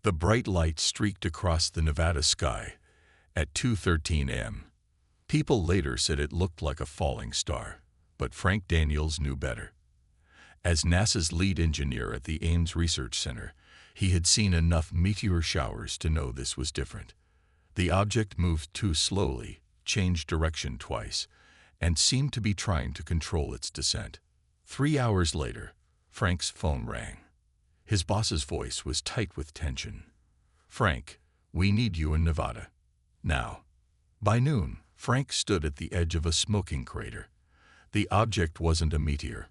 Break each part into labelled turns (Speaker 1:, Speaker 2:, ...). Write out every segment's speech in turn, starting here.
Speaker 1: The bright light streaked across the Nevada sky at 2:13 a.m. People later said it looked like a falling star, but Frank Daniels knew better. As NASA's lead engineer at the Ames Research Center, he had seen enough meteor showers to know this was different. The object moved too slowly, changed direction twice, and seemed to be trying to control its descent. 3 hours later, Frank's phone rang. His boss's voice was tight with tension. "Frank, we need you in Nevada. Now." By noon, Frank stood at the edge of a smoking crater. The object wasn't a meteor.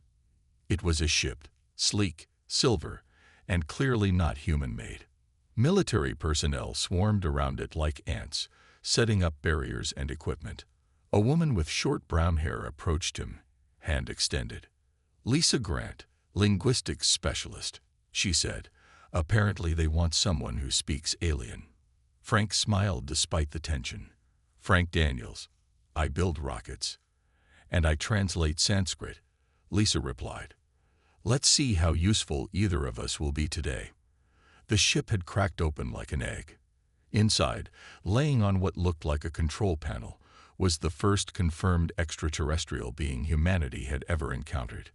Speaker 1: It was a ship, sleek, silver, and clearly not human-made. Military personnel swarmed around it like ants, setting up barriers and equipment. A woman with short brown hair approached him, hand extended. "Lisa Grant, linguistics specialist," she said. "Apparently they want someone who speaks alien." Frank smiled despite the tension. "Frank Daniels. I build rockets. And I translate Sanskrit," Lisa replied. "Let's see how useful either of us will be today." The ship had cracked open like an egg. Inside, laying on what looked like a control panel, was the first confirmed extraterrestrial being humanity had ever encountered.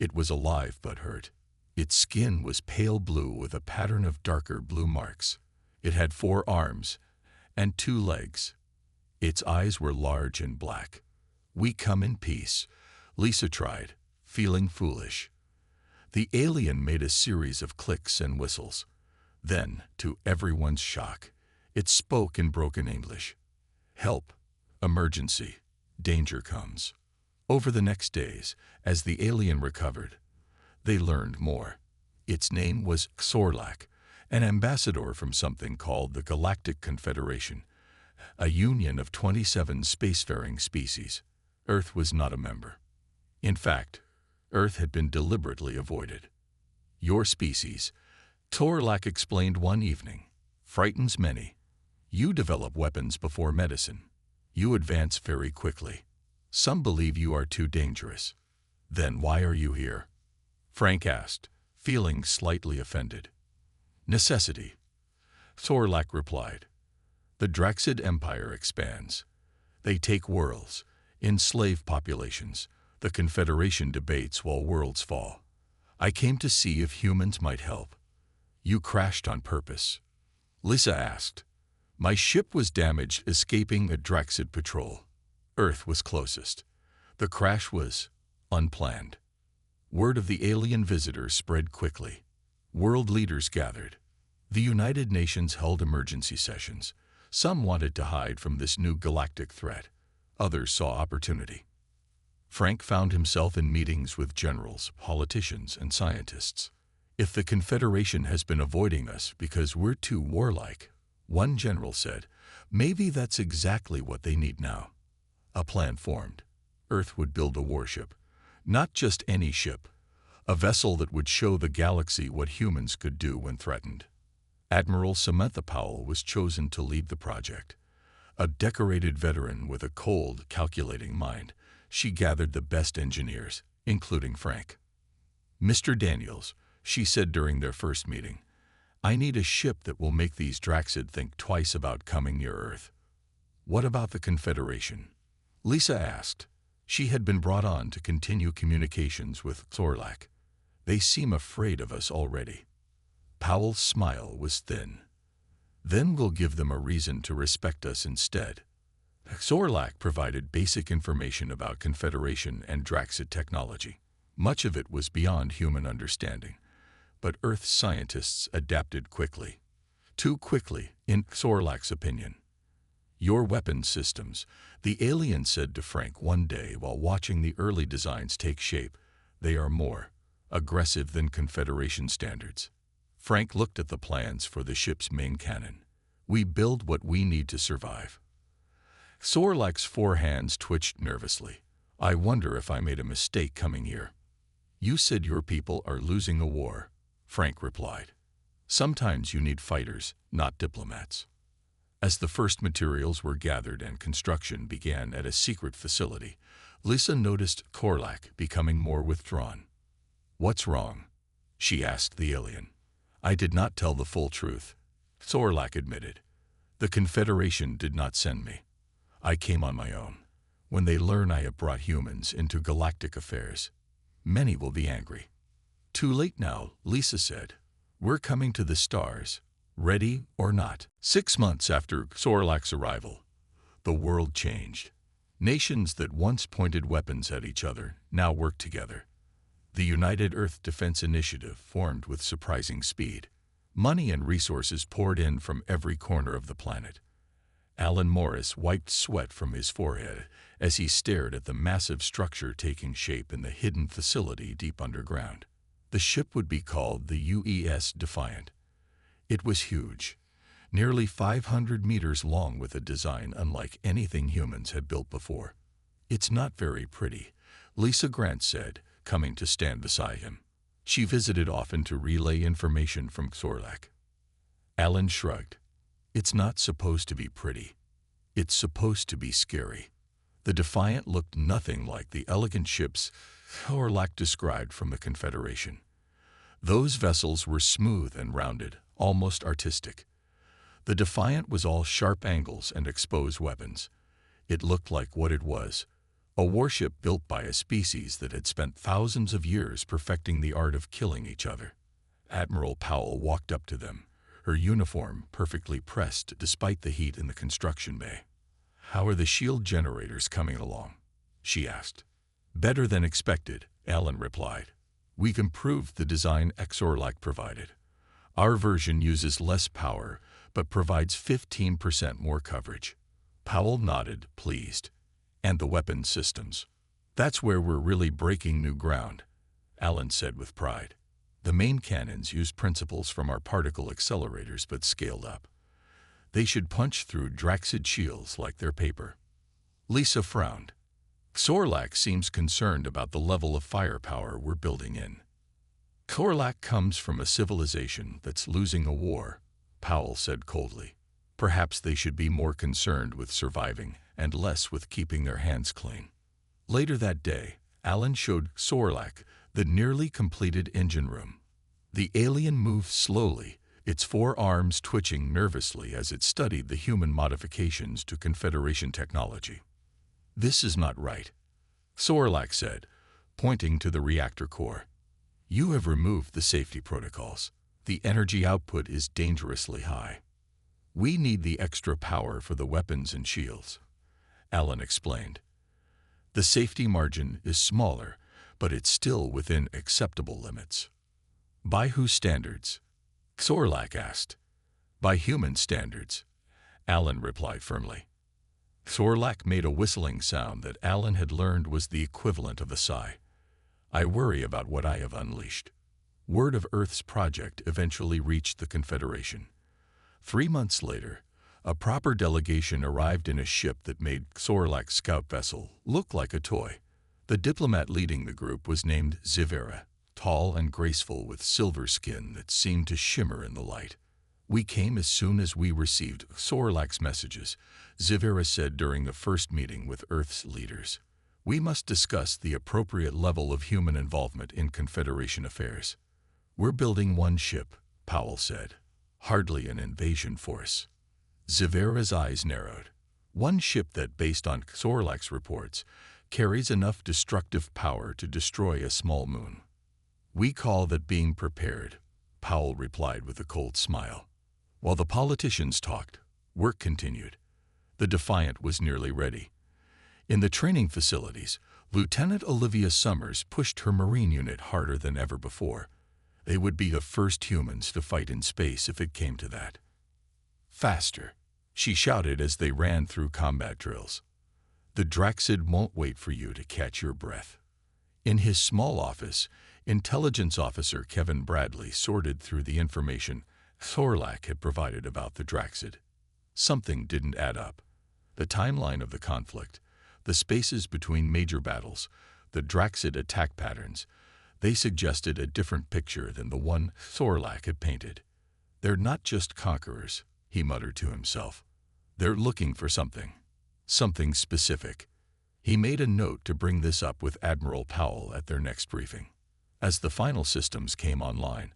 Speaker 1: It was alive but hurt. Its skin was pale blue with a pattern of darker blue marks. It had 4 arms and 2 legs. Its eyes were large and black. "We come in peace," Lisa tried, feeling foolish. The alien made a series of clicks and whistles. Then, to everyone's shock, it spoke in broken English. "Help. Emergency. Danger comes." Over the next days, as the alien recovered, they learned more. Its name was Xorlak, an ambassador from something called the Galactic Confederation, a union of 27 spacefaring species. Earth was not a member. In fact, Earth had been deliberately avoided. "Your species," Xorlak explained one evening, "frightens many. You develop weapons before medicine. You advance very quickly. Some believe you are too dangerous. Then why are you here?" Frank asked, feeling slightly offended. "Necessity," Xorlak replied. "The Draxid Empire expands. They take worlds, enslave populations. The Confederation debates while worlds fall. I came to see if humans might help." "You crashed on purpose?" Lisa asked. "My ship was damaged escaping a Draxid patrol. Earth was closest. The crash was unplanned." Word of the alien visitor spread quickly. World leaders gathered. The United Nations held emergency sessions. Some wanted to hide from this new galactic threat. Others saw opportunity. Frank found himself in meetings with generals, politicians, and scientists. "If the Confederation has been avoiding us because we're too warlike," one general said, "maybe that's exactly what they need now." A plan formed. Earth would build a warship. Not just any ship. A vessel that would show the galaxy what humans could do when threatened. Admiral Samantha Powell was chosen to lead the project. A decorated veteran with a cold, calculating mind, she gathered the best engineers, including Frank. "Mr. Daniels," she said during their first meeting, "I need a ship that will make these Draxid think twice about coming near Earth." "What about the Confederation?" Lisa asked. She had been brought on to continue communications with Xorlak. "They seem afraid of us already." Powell's smile was thin. "Then we'll give them a reason to respect us instead." Xorlak provided basic information about Confederation and Draxid technology. Much of it was beyond human understanding, but Earth scientists adapted quickly. Too quickly, in Xorlak's opinion. "Your weapons systems," the alien said to Frank one day while watching the early designs take shape, "they are more aggressive than Confederation standards." Frank looked at the plans for the ship's main cannon. "We build what we need to survive." Xorlak's 4 hands twitched nervously. "I wonder if I made a mistake coming here." "You said your people are losing a war," Frank replied. "Sometimes you need fighters, not diplomats." As the first materials were gathered and construction began at a secret facility, Lisa noticed Xorlak becoming more withdrawn. "What's wrong?" she asked the alien. "I did not tell the full truth," Sorlak admitted. The Confederation did not send me. I came on my own. When they learn I have brought humans into galactic affairs, many will be angry. Too late now, Lisa said. We're coming to the stars, ready or not. 6 months after Sorlak's arrival, the world changed. Nations that once pointed weapons at each other now work together. The United Earth Defense Initiative formed with surprising speed. Money and resources poured in from every corner of the planet. Alan Morris wiped sweat from his forehead as he stared at the massive structure taking shape in the hidden facility deep underground. The ship would be called the UES Defiant. It was huge, nearly 500 meters long with a design unlike anything humans had built before. It's not very pretty, Lisa Grant said, coming to stand beside him. She visited often to relay information from Sorlak. Alan shrugged. It's not supposed to be pretty. It's supposed to be scary. The Defiant looked nothing like the elegant ships Sorlak described from the Confederation. Those vessels were smooth and rounded, almost artistic. The Defiant was all sharp angles and exposed weapons. It looked like what it was, a warship built by a species that had spent thousands of years perfecting the art of killing each other. Admiral Powell walked up to them, her uniform perfectly pressed despite the heat in the construction bay. How are the shield generators coming along? She asked. Better than expected, Alan replied. We've improved the design Sorlak provided. Our version uses less power, but provides 15% more coverage. Powell nodded, pleased. And the weapons systems. That's where we're really breaking new ground, Alan said with pride. The main cannons use principles from our particle accelerators but scaled up. They should punch through Draxid shields like they're paper. Lisa frowned. Sorlak seems concerned about the level of firepower we're building in. Sorlak comes from a civilization that's losing a war, Powell said coldly. Perhaps they should be more concerned with surviving and less with keeping their hands clean. Later that day, Alan showed Sorlak the nearly completed engine room. The alien moved slowly, its 4 arms twitching nervously as it studied the human modifications to Confederation technology. This is not right, Sorlak said, pointing to the reactor core. You have removed the safety protocols. The energy output is dangerously high. We need the extra power for the weapons and shields, Alan explained. The safety margin is smaller, but it's still within acceptable limits. By whose standards? Sorlak asked. By human standards, Alan replied firmly. Sorlak made a whistling sound that Alan had learned was the equivalent of a sigh. I worry about what I have unleashed. Word of Earth's project eventually reached the Confederation. 3 months later, a proper delegation arrived in a ship that made Sorlak's scout vessel look like a toy. The diplomat leading the group was named Zivera, tall and graceful with silver skin that seemed to shimmer in the light. We came as soon as we received Sorlak's messages, Zivera said during the first meeting with Earth's leaders. We must discuss the appropriate level of human involvement in Confederation affairs. We're building one ship, Powell said. Hardly an invasion force. Zivera's eyes narrowed. One ship that, based on Sorlak's reports, carries enough destructive power to destroy a small moon. We call that being prepared, Powell replied with a cold smile. While the politicians talked, work continued. The Defiant was nearly ready. In the training facilities, Lieutenant Olivia Summers pushed her Marine unit harder than ever before. They would be the first humans to fight in space if it came to that. Faster, she shouted as they ran through combat drills. The Draxid won't wait for you to catch your breath. In his small office, Intelligence Officer Kevin Bradley sorted through the information Sorlak had provided about the Draxid. Something didn't add up. The timeline of the conflict, the spaces between major battles, the Draxid attack patterns, they suggested a different picture than the one Sorlak had painted. They're not just conquerors, he muttered to himself. They're looking for something specific. He made a note to bring this up with Admiral Powell at their next briefing. As the final systems came online,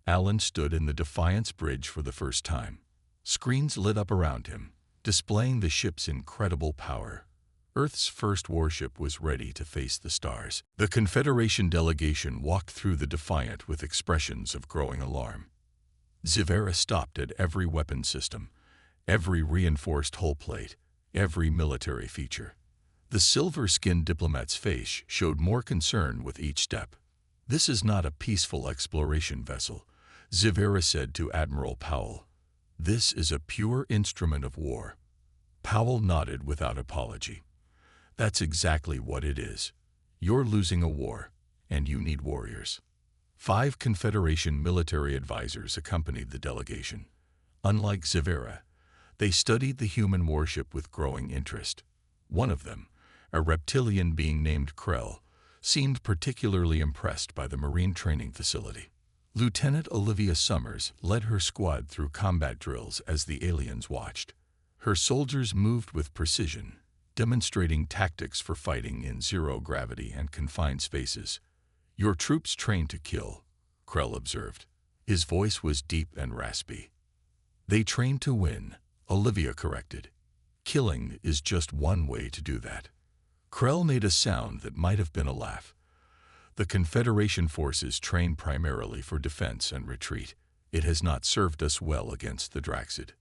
Speaker 1: Alan stood in the Defiance Bridge for the first time. Screens lit up around him, displaying the ship's incredible power. Earth's first warship was ready to face the stars. The Confederation delegation walked through the Defiant with expressions of growing alarm. Zivera stopped at every weapon system, every reinforced hull plate, every military feature. The silver-skinned diplomat's face showed more concern with each step. "This is not a peaceful exploration vessel," Zivera said to Admiral Powell. "This is a pure instrument of war." Powell nodded without apology. "That's exactly what it is. You're losing a war, and you need warriors." 5 Confederation military advisors accompanied the delegation. Unlike Zivera, they studied the human warship with growing interest. One of them, a reptilian being named Krell, seemed particularly impressed by the Marine training facility. Lieutenant Olivia Summers led her squad through combat drills as the aliens watched. Her soldiers moved with precision, demonstrating tactics for fighting in zero-gravity and confined spaces. "Your troops train to kill," Krell observed. His voice was deep and raspy. "They train to win," Olivia corrected. "Killing is just one way to do that." Krell made a sound that might have been a laugh. "The Confederation forces train primarily for defense and retreat. It has not served us well against the Draxid."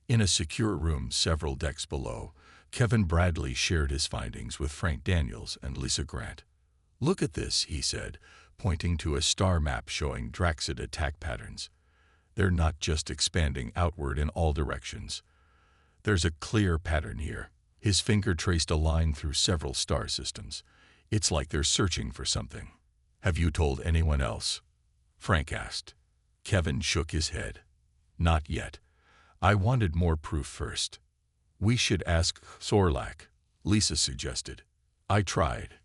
Speaker 1: In a secure room several decks below, Kevin Bradley shared his findings with Frank Daniels and Lisa Grant. "Look at this," he said, pointing to a star map showing Draxid attack patterns. "They're not just expanding outward in all directions. There's a clear pattern here." His finger traced a line through several star systems. "It's like they're searching for something." "Have you told anyone else?" Frank asked. Kevin shook his head. "Not yet. I wanted more proof first." "We should ask Sorlak," Lisa suggested. "I tried,"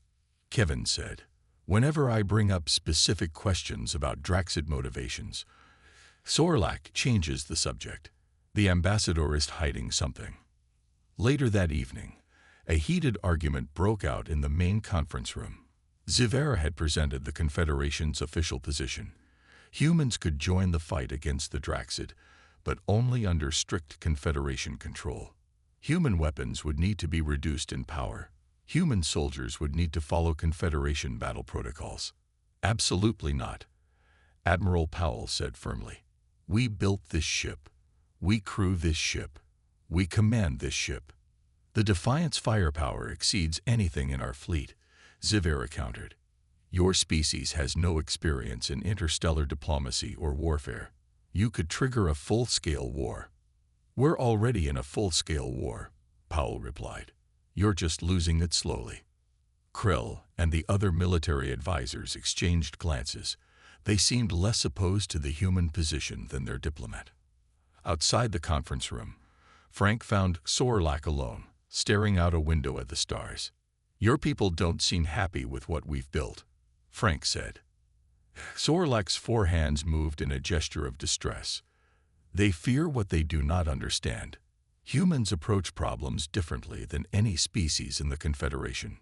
Speaker 1: Kevin said. "Whenever I bring up specific questions about Draxid motivations, Sorlak changes the subject. The ambassador is hiding something." Later that evening, a heated argument broke out in the main conference room. Zivera had presented the Confederation's official position. Humans could join the fight against the Draxid, but only under strict Confederation control. Human weapons would need to be reduced in power. Human soldiers would need to follow Confederation battle protocols. "Absolutely not," Admiral Powell said firmly. "We built this ship. We crew this ship. We command this ship. The Defiant's firepower exceeds anything in our fleet," Zivera countered. "Your species has no experience in interstellar diplomacy or warfare. You could trigger a full-scale war." "We're already in a full-scale war," Powell replied. "You're just losing it slowly." Krell and the other military advisors exchanged glances. They seemed less opposed to the human position than their diplomat. Outside the conference room, Frank found Sorlak alone, staring out a window at the stars. "Your people don't seem happy with what we've built," Frank said. Sorlak's 4 hands moved in a gesture of distress. "They fear what they do not understand. Humans approach problems differently than any species in the Confederation."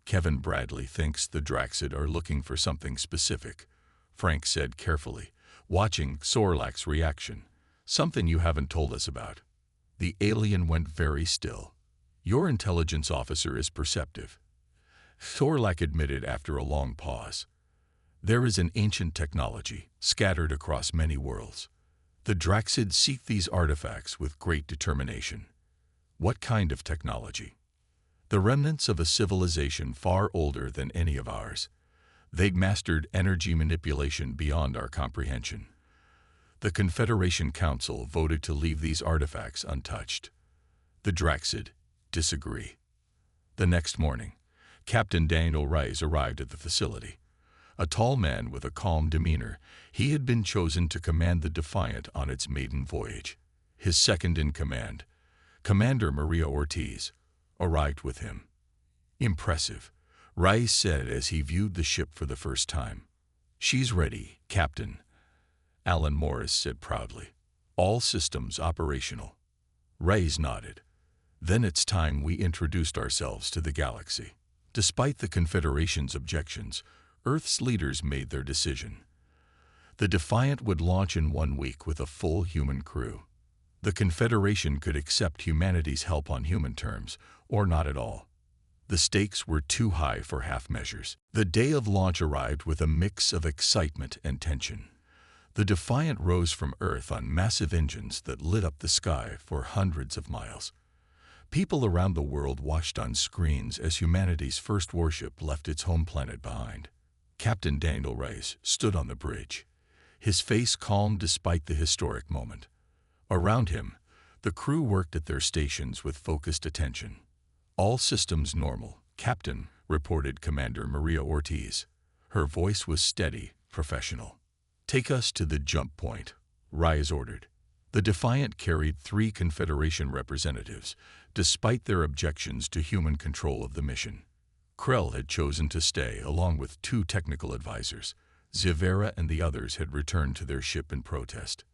Speaker 1: "Kevin Bradley thinks the Draxid are looking for something specific," Frank said carefully, watching Sorlak's reaction. "Something you haven't told us about." The alien went very still. "Your intelligence officer is perceptive," Sorlak admitted after a long pause. "There is an ancient technology scattered across many worlds. The Draxid seek these artifacts with great determination." "What kind of technology?" "The remnants of a civilization far older than any of ours. They'd mastered energy manipulation beyond our comprehension. The Confederation Council voted to leave these artifacts untouched. The Draxid disagree." The next morning, Captain Daniel Rice arrived at the facility. A tall man with a calm demeanor, he had been chosen to command the Defiant on its maiden voyage. His second-in-command, Commander Maria Ortiz, arrived with him. "Impressive," Rice said as he viewed the ship for the first time. "She's ready, Captain," Alan Morris said proudly. "All systems operational." Rice nodded. "Then it's time we introduced ourselves to the galaxy." Despite the Confederation's objections, Earth's leaders made their decision. The Defiant would launch in 1 week with a full human crew. The Confederation could accept humanity's help on human terms, or not at all. The stakes were too high for half measures. The day of launch arrived with a mix of excitement and tension. The Defiant rose from Earth on massive engines that lit up the sky for hundreds of miles. People around the world watched on screens as humanity's first warship left its home planet behind. Captain Daniel Reyes stood on the bridge, his face calm despite the historic moment. Around him, the crew worked at their stations with focused attention. "All systems normal, Captain," reported Commander Maria Ortiz. Her voice was steady, professional. "Take us to the jump point," Reyes ordered. The Defiant carried 3 Confederation representatives, despite their objections to human control of the mission. Krell had chosen to stay, along with 2 technical advisors. Zivera and the others had returned to their ship in protest.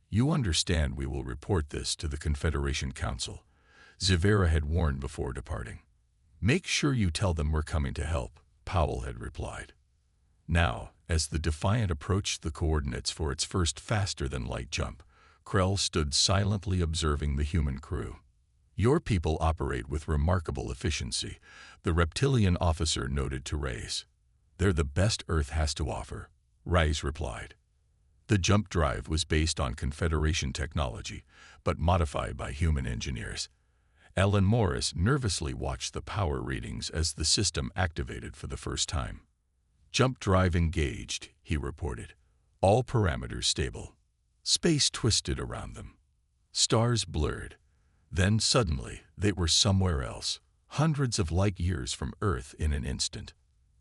Speaker 1: "You understand we will report this to the Confederation Council," Zivera had warned before departing. "Make sure you tell them we're coming to help," Powell had replied. Now, as the Defiant approached the coordinates for its first faster-than-light jump, Krell stood silently observing the human crew. "Your people operate with remarkable efficiency," the reptilian officer noted to Reyes. "They're the best Earth has to offer," Reyes replied. The jump drive was based on Confederation technology, but modified by human engineers. Alan Morris nervously watched the power readings as the system activated for the first time. "Jump drive engaged," he reported. "All parameters stable." Space twisted around them. Stars blurred. Then suddenly, they were somewhere else, hundreds of light years from Earth in an instant.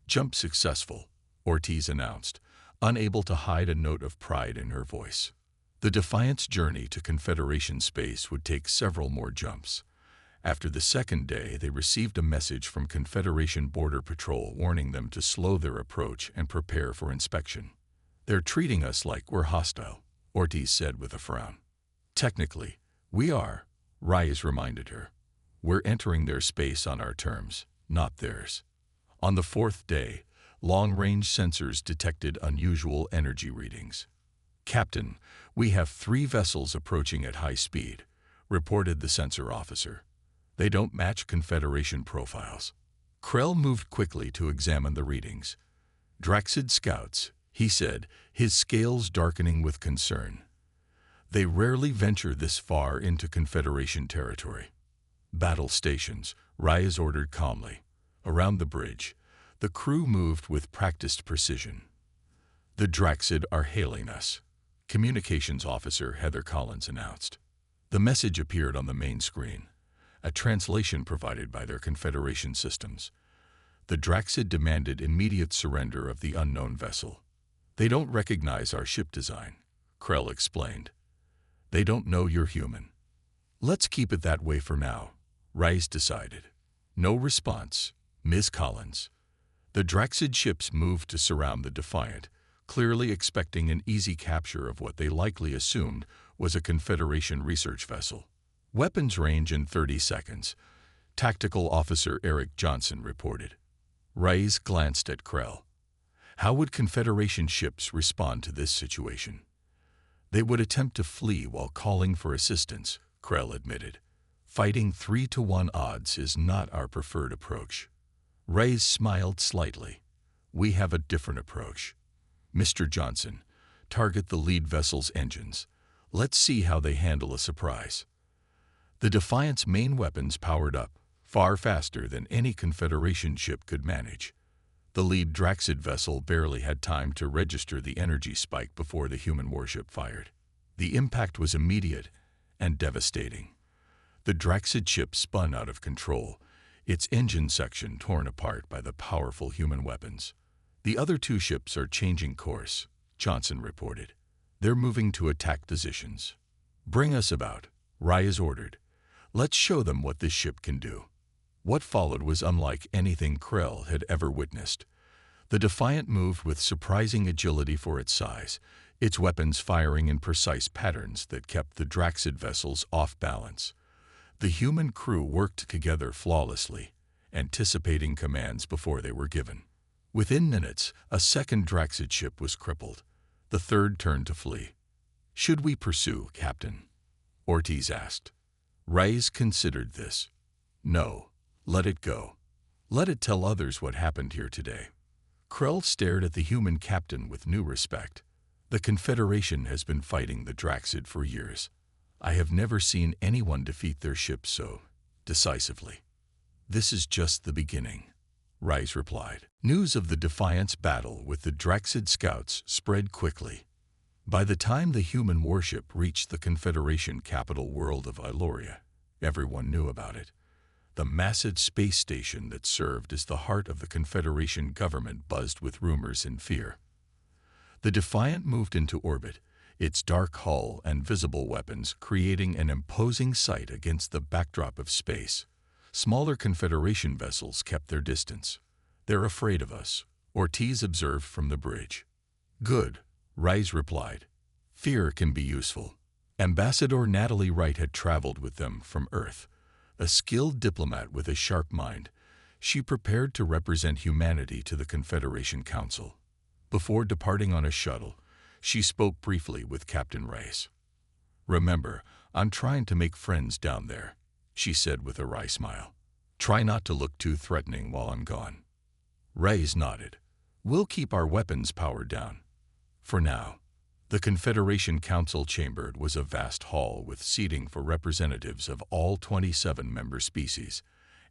Speaker 1: "Jump successful," Ortiz announced, unable to hide a note of pride in her voice. The Defiant's journey to Confederation space would take several more jumps. After the second day, they received a message from Confederation Border Patrol warning them to slow their approach and prepare for inspection. "They're treating us like we're hostile," Ortiz said with a frown. "Technically, we are," Reyes reminded her. "We're entering their space on our terms, not theirs." On the 4th day, long-range sensors detected unusual energy readings. "Captain, we have 3 vessels approaching at high speed," reported the sensor officer. "They don't match Confederation profiles." Krell moved quickly to examine the readings. "Draxid scouts," he said, his scales darkening with concern. "They rarely venture this far into Confederation territory." "Battle stations," Reyes ordered calmly. Around the bridge, the crew moved with practiced precision. "The Draxid are hailing us," Communications Officer Heather Collins announced. The message appeared on the main screen, a translation provided by their Confederation systems. The Draxid demanded immediate surrender of the unknown vessel. "They don't recognize our ship design," Krell explained. "They don't know you're human." "Let's keep it that way for now," Reyes decided. No response, Ms. Collins. The Draxid ships moved to surround the Defiant, clearly expecting an easy capture of what they likely assumed was a Confederation research vessel. "Weapons range in 30 seconds, Tactical Officer Eric Johnson reported. Reyes glanced at Krell. How would Confederation ships respond to this situation? "They would attempt to flee while calling for assistance," Krell admitted. "Fighting 3-to-1 odds is not our preferred approach." Reyes smiled slightly. "We have a different approach. Mr. Johnson, target the lead vessel's engines. Let's see how they handle a surprise." The Defiant's main weapons powered up, far faster than any Confederation ship could manage. The lead Draxid vessel barely had time to register the energy spike before the human warship fired. The impact was immediate and devastating. The Draxid ship spun out of control, its engine section torn apart by the powerful human weapons. "The other 2 ships are changing course," Johnson reported. "They're moving to attack positions." "Bring us about," Reyes ordered. "Let's show them what this ship can do." What followed was unlike anything Krell had ever witnessed. The Defiant moved with surprising agility for its size, its weapons firing in precise patterns that kept the Draxid vessels off balance. The human crew worked together flawlessly, anticipating commands before they were given. Within minutes, a second Draxid ship was crippled. The third turned to flee. "Should we pursue, Captain?" Ortiz asked. Reyes considered this. "No, let it go. Let it tell others what happened here today." Krell stared at the human captain with new respect. "The Confederation has been fighting the Draxid for years. I have never seen anyone defeat their ship so decisively." "This is just the beginning," Reyes replied. News of the Defiance battle with the Draxid scouts spread quickly. By the time the human warship reached the Confederation capital world of Iloria, everyone knew about it. The massive space station that served as the heart of the Confederation government buzzed with rumors and fear. The Defiant moved into orbit, its dark hull and visible weapons creating an imposing sight against the backdrop of space. Smaller Confederation vessels kept their distance. "They're afraid of us," Ortiz observed from the bridge. "Good," Reyes replied. "Fear can be useful." Ambassador Natalie Wright had traveled with them from Earth. A skilled diplomat with a sharp mind, she prepared to represent humanity to the Confederation Council. Before departing on a shuttle, she spoke briefly with Captain Reyes. "Remember, I'm trying to make friends down there," she said with a wry smile. "Try not to look too threatening while I'm gone." Reyes nodded. "We'll keep our weapons powered down. For now." The Confederation Council chamber was a vast hall with seating for representatives of all 27 member species.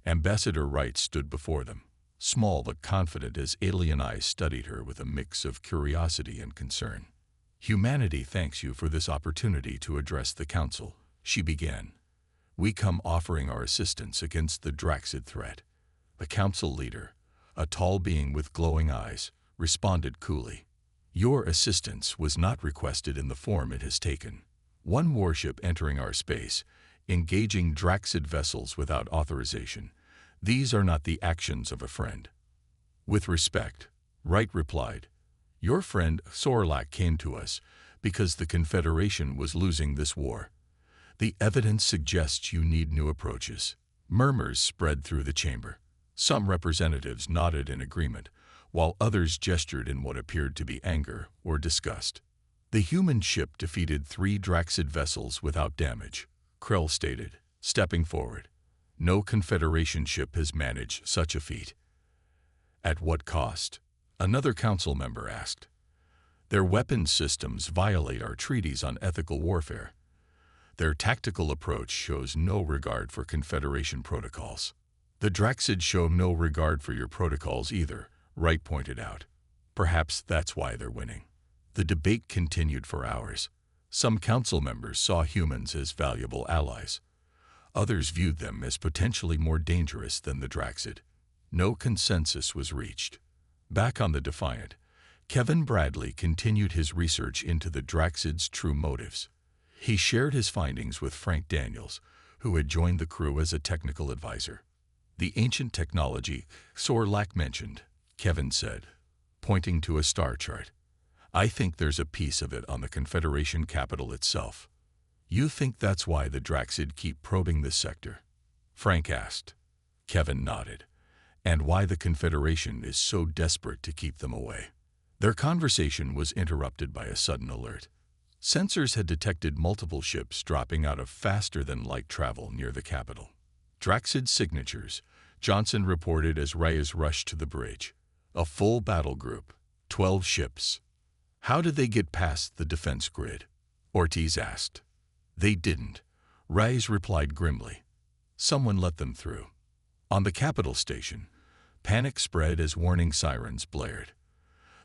Speaker 1: Ambassador Wright stood before them, small but confident as alien eyes studied her with a mix of curiosity and concern. "Humanity thanks you for this opportunity to address the Council," she began. "We come offering our assistance against the Draxid threat." The Council leader, a tall being with glowing eyes, responded coolly. "Your assistance was not requested in the form it has taken. One warship entering our space, engaging Draxid vessels without authorization. These are not the actions of a friend." "With respect," Wright replied, "your friend Sorlak came to us because the Confederation was losing this war. The evidence suggests you need new approaches." Murmurs spread through the chamber. Some representatives nodded in agreement, while others gestured in what appeared to be anger or disgust. "The human ship defeated 3 Draxid vessels without damage," Krell stated, stepping forward. "No Confederation ship has managed such a feat." "At what cost?" another council member asked. "Their weapons systems violate our treaties on ethical warfare. Their tactical approach shows no regard for Confederation protocols." "The Draxid show no regard for your protocols either," Wright pointed out. "Perhaps that's why they're winning." The debate continued for hours. Some council members saw humans as valuable allies. Others viewed them as potentially more dangerous than the Draxid. No consensus was reached. Back on the Defiant, Kevin Bradley continued his research into the Draxid's true motives. He shared his findings with Frank Daniels, who had joined the crew as a technical advisor. "The ancient technology Sorlak mentioned," Kevin said, pointing to a star chart. "I think there's a piece of it on the Confederation capital itself." "You think that's why the Draxid keep probing this sector?" Frank asked. Kevin nodded. "And why the Confederation is so desperate to keep them away." Their conversation was interrupted by a sudden alert. Sensors had detected multiple ships dropping out of faster-than-light travel near the capital. "Draxid signatures," Johnson reported as Reyes rushed to the bridge. "A full battle group, 12 ships." "How did they get past the defense grid?" Ortiz asked. "They didn't," Reyes replied grimly. "Someone let them through." On the capital station, panic spread as warning sirens blared.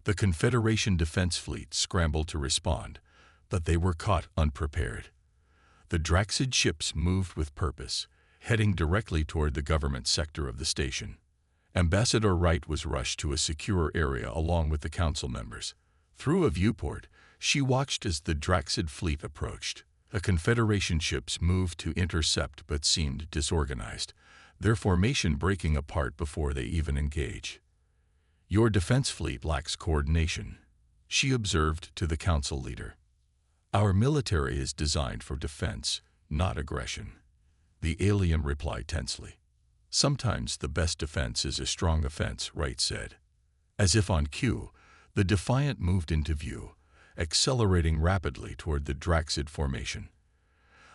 Speaker 1: The Confederation Defense Fleet scrambled to respond, but they were caught unprepared. The Draxid ships moved with purpose, heading directly toward the government sector of the station. Ambassador Wright was rushed to a secure area along with the council members. Through a viewport, she watched as the Draxid fleet approached. The Confederation ships moved to intercept but seemed disorganized, their formation breaking apart before they even engage. "Your defense fleet lacks coordination," she observed to the council leader. "Our military is designed for defense, not aggression," the alien replied tensely. "Sometimes the best defense is a strong offense," Wright said. As if on cue, the Defiant moved into view, accelerating rapidly toward the Draxid formation.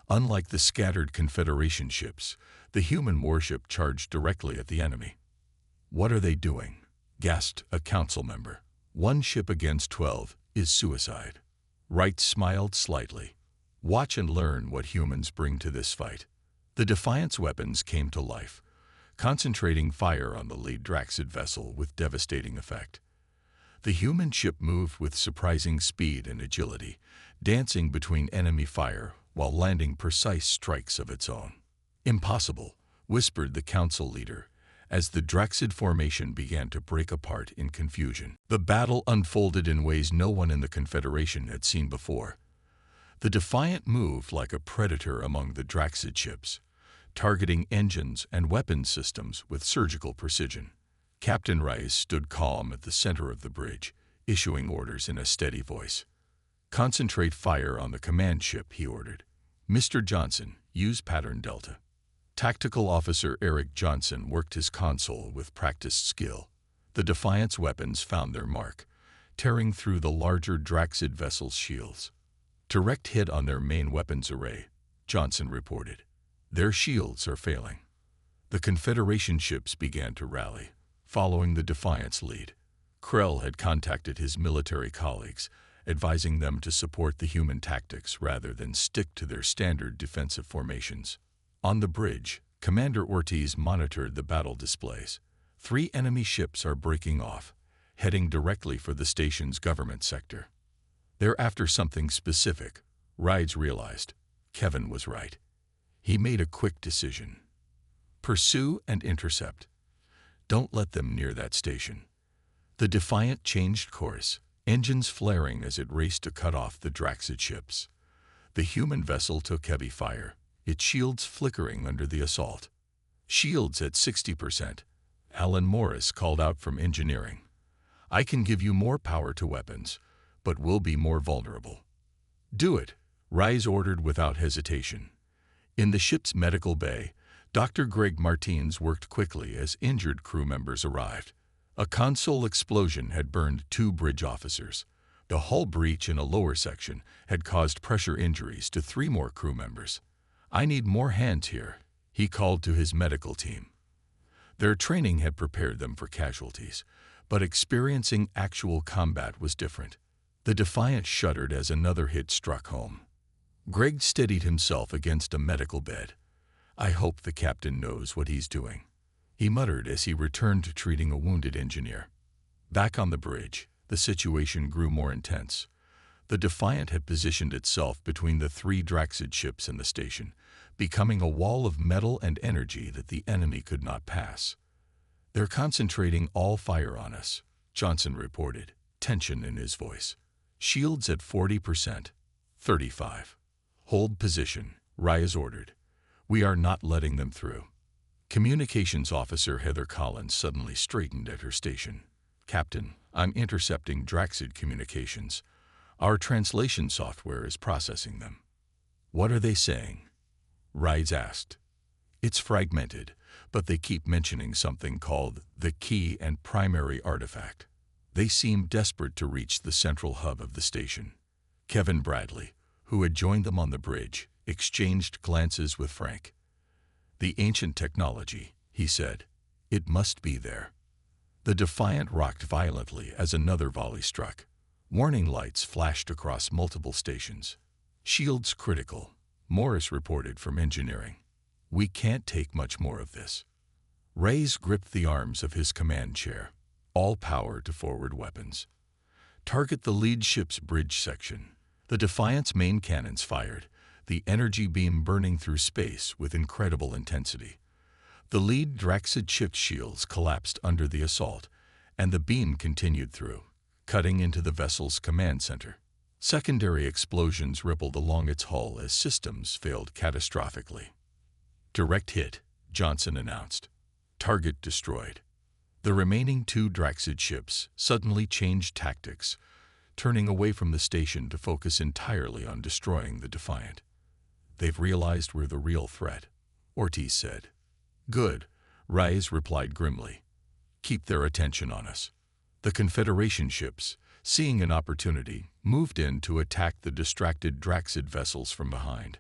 Speaker 1: Unlike the scattered Confederation ships, the human warship charged directly at the enemy. "What are they doing?" gasped a council member. "One ship against 12 is suicide." Wright smiled slightly. "Watch and learn what humans bring to this fight." The Defiant's weapons came to life, concentrating fire on the lead Draxid vessel with devastating effect. The human ship moved with surprising speed and agility, dancing between enemy fire while landing precise strikes of its own. "Impossible," whispered the council leader, as the Draxid formation began to break apart in confusion. The battle unfolded in ways no one in the Confederation had seen before. The Defiant moved like a predator among the Draxid ships, targeting engines and weapons systems with surgical precision. Captain Rice stood calm at the center of the bridge, issuing orders in a steady voice. "Concentrate fire on the command ship," he ordered. "Mr. Johnson, use pattern Delta." Tactical Officer Eric Johnson worked his console with practiced skill. The Defiant's weapons found their mark, tearing through the larger Draxid vessel's shields. "Direct hit on their main weapons array," Johnson reported. "Their shields are failing." The Confederation ships began to rally, following the Defiant's lead. Krell had contacted his military colleagues, advising them to support the human tactics rather than stick to their standard defensive formations. On the bridge, Commander Ortiz monitored the battle displays. 3 enemy ships are breaking off, heading directly for the station's government sector. "They're after something specific," Rides realized. Kevin was right. He made a quick decision. "Pursue and intercept. Don't let them near that station." The Defiant changed course, engines flaring as it raced to cut off the Draxid ships. The human vessel took heavy fire, its shields flickering under the assault. "Shields at 60%. Alan Morris called out from engineering. "I can give you more power to weapons, but we'll be more vulnerable." "Do it," Rise ordered without hesitation. In the ship's medical bay, Dr. Greg Martins worked quickly as injured crew members arrived. A console explosion had burned 2 bridge officers. The hull breach in a lower section had caused pressure injuries to 3 more crew members. "I need more hands here," he called to his medical team. Their training had prepared them for casualties, but experiencing actual combat was different. The Defiant shuddered as another hit struck home. Greg steadied himself against a medical bed. "I hope the captain knows what he's doing," he muttered as he returned to treating a wounded engineer. Back on the bridge, the situation grew more intense. The Defiant had positioned itself between the 3 Draxid ships in the station, becoming a wall of metal and energy that the enemy could not pass. "They're concentrating all fire on us," Johnson reported, tension in his voice. "Shields at 40%. 35. Hold position," Rise ordered. "We are not letting them through." Communications Officer Heather Collins suddenly straightened at her station. "Captain, I'm intercepting Draxid communications. Our translation software is processing them." "What are they saying?" Rides asked. "It's fragmented, but they keep mentioning something called the key and primary artifact. They seem desperate to reach the central hub of the station." Kevin Bradley, who had joined them on the bridge, exchanged glances with Frank. "The ancient technology," he said. "It must be there." The Defiant rocked violently as another volley struck. Warning lights flashed across multiple stations. "Shields critical," Morris reported from engineering. "We can't take much more of this." Reyes gripped the arms of his command chair. "All power to forward weapons. Target the lead ship's bridge section." The Defiant's main cannons fired, the energy beam burning through space with incredible intensity. The lead Draxid ship's shields collapsed under the assault, and the beam continued through, cutting into the vessel's command center. Secondary explosions rippled along its hull as systems failed catastrophically. "Direct hit," Johnson announced. "Target destroyed." The remaining 2 Draxid ships suddenly changed tactics, turning away from the station to focus entirely on destroying the Defiant. "They've realized we're the real threat," Ortiz said. "Good," Reyes replied grimly. "Keep their attention on us." The Confederation ships, seeing an opportunity, moved in to attack the distracted Draxid vessels from behind.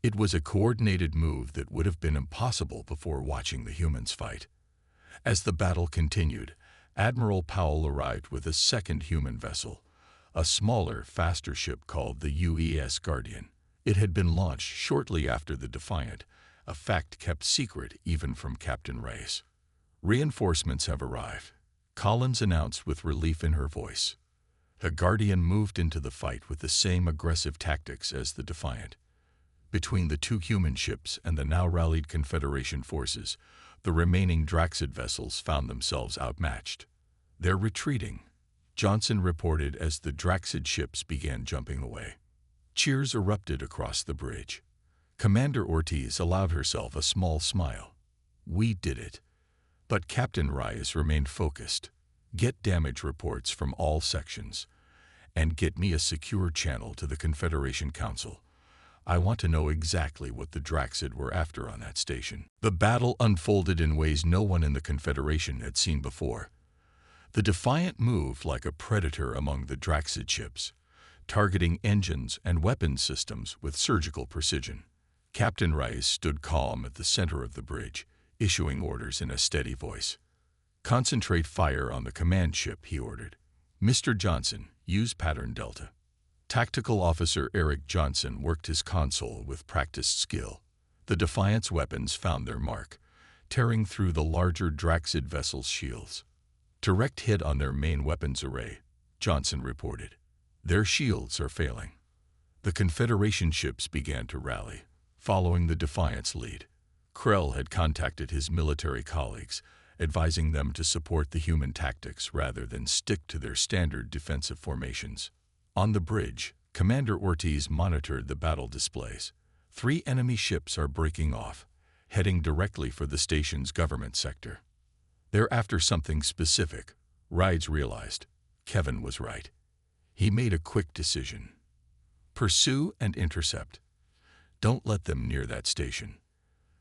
Speaker 1: It was a coordinated move that would have been impossible before watching the humans fight. As the battle continued, Admiral Powell arrived with a second human vessel, a smaller, faster ship called the UES Guardian. It had been launched shortly after the Defiant, a fact kept secret even from Captain Reyes. "Reinforcements have arrived," Collins announced with relief in her voice. The Guardian moved into the fight with the same aggressive tactics as the Defiant. Between the two human ships and the now rallied Confederation forces, the remaining Draxid vessels found themselves outmatched. "They're retreating," Johnson reported as the Draxid ships began jumping away. Cheers erupted across the bridge. Commander Ortiz allowed herself a small smile. "We did it." But Captain Reyes remained focused. "Get damage reports from all sections, and get me a secure channel to the Confederation Council. I want to know exactly what the Draxid were after on that station." The battle unfolded in ways no one in the Confederation had seen before. The Defiant moved like a predator among the Draxid ships, targeting engines and weapons systems with surgical precision. Captain Reyes stood calm at the center of the bridge, issuing orders in a steady voice. "Concentrate fire on the command ship," he ordered. "Mr. Johnson, use pattern Delta." Tactical Officer Eric Johnson worked his console with practiced skill. The Defiant's weapons found their mark, tearing through the larger Draxid vessel's shields. "Direct hit on their main weapons array," Johnson reported. "Their shields are failing." The Confederation ships began to rally, following the Defiant's lead. Krell had contacted his military colleagues, advising them to support the human tactics rather than stick to their standard defensive formations. On the bridge, Commander Ortiz monitored the battle displays. 3 enemy ships are breaking off, heading directly for the station's government sector. "They're after something specific," Reyes realized. Kevin was right. He made a quick decision. "Pursue and intercept. Don't let them near that station."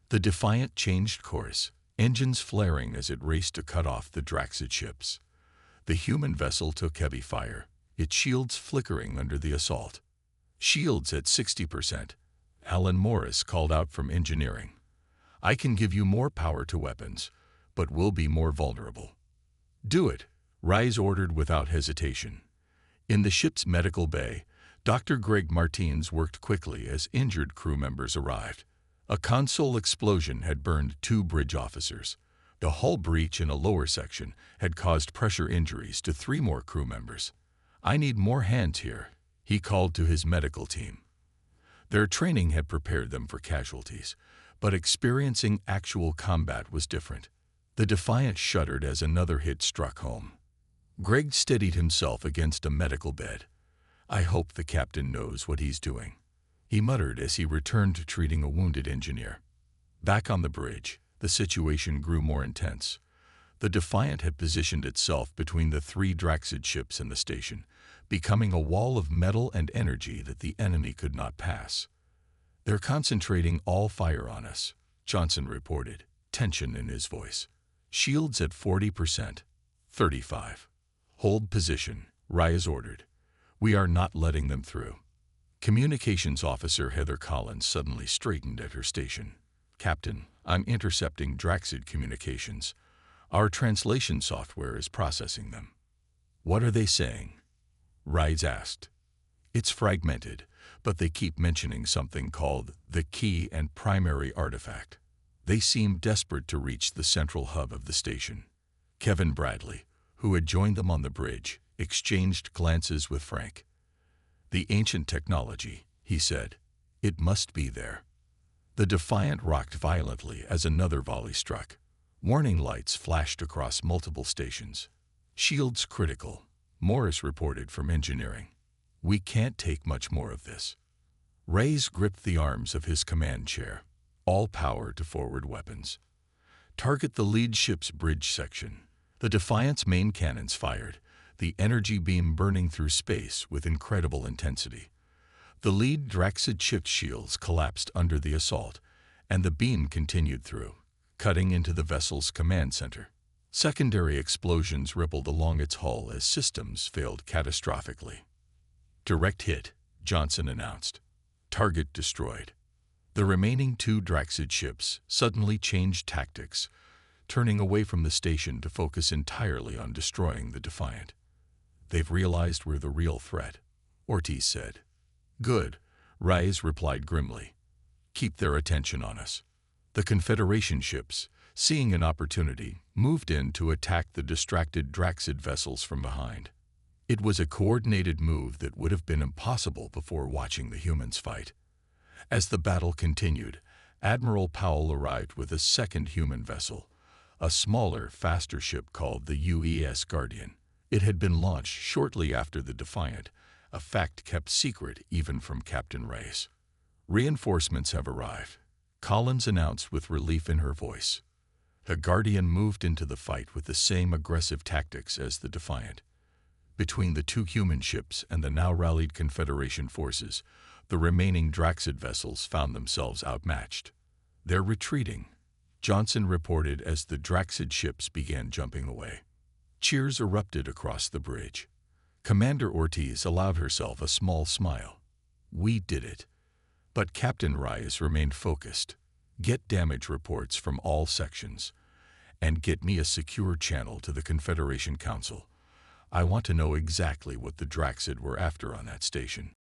Speaker 1: The Defiant changed course, engines flaring as it raced to cut off the Draxid ships. The human vessel took heavy fire, its shields flickering under the assault. "Shields at 60%. Alan Morris called out from engineering. "I can give you more power to weapons, but we'll be more vulnerable." "Do it," Reyes ordered without hesitation. In the ship's medical bay, Dr. Greg Martins worked quickly as injured crew members arrived. A console explosion had burned 2 bridge officers. The hull breach in a lower section had caused pressure injuries to 3 more crew members. "I need more hands here," he called to his medical team. Their training had prepared them for casualties, but experiencing actual combat was different. The Defiant shuddered as another hit struck home. Greg steadied himself against a medical bed. "I hope the captain knows what he's doing," he muttered as he returned to treating a wounded engineer. Back on the bridge, the situation grew more intense. The Defiant had positioned itself between the 3 Draxid ships and the station, becoming a wall of metal and energy that the enemy could not pass. "They're concentrating all fire on us," Johnson reported, tension in his voice. "Shields at 40%. 35. Hold position," Reyes ordered. "We are not letting them through." Communications Officer Heather Collins suddenly straightened at her station. "Captain, I'm intercepting Draxid communications. Our translation software is processing them." "What are they saying?" Reyes asked. "It's fragmented, but they keep mentioning something called the key and primary artifact. They seem desperate to reach the central hub of the station." Kevin Bradley, who had joined them on the bridge, exchanged glances with Frank. "The ancient technology," he said. "It must be there." The Defiant rocked violently as another volley struck. Warning lights flashed across multiple stations. "Shields critical," Morris reported from engineering. "We can't take much more of this." Reyes gripped the arms of his command chair. "All power to forward weapons. Target the lead ship's bridge section." The Defiant's main cannons fired, the energy beam burning through space with incredible intensity. The lead Draxid ship shields collapsed under the assault, and the beam continued through, cutting into the vessel's command center. Secondary explosions rippled along its hull as systems failed catastrophically. "Direct hit," Johnson announced. "Target destroyed." The remaining two Draxid ships suddenly changed tactics, turning away from the station to focus entirely on destroying the Defiant. "They've realized we're the real threat," Ortiz said. "Good," Reyes replied grimly. "Keep their attention on us." The Confederation ships, seeing an opportunity, moved in to attack the distracted Draxid vessels from behind. It was a coordinated move that would have been impossible before watching the humans fight. As the battle continued, Admiral Powell arrived with a second human vessel, a smaller, faster ship called the UES Guardian. It had been launched shortly after the Defiant, a fact kept secret even from Captain Reyes. "Reinforcements have arrived," Collins announced with relief in her voice. The Guardian moved into the fight with the same aggressive tactics as the Defiant. Between the two human ships and the now rallied Confederation forces, the remaining Draxid vessels found themselves outmatched. "They're retreating," Johnson reported as the Draxid ships began jumping away. Cheers erupted across the bridge. Commander Ortiz allowed herself a small smile. "We did it." But Captain Reyes remained focused. "Get damage reports from all sections, and get me a secure channel to the Confederation Council. I want to know exactly what the Draxid were after on that station."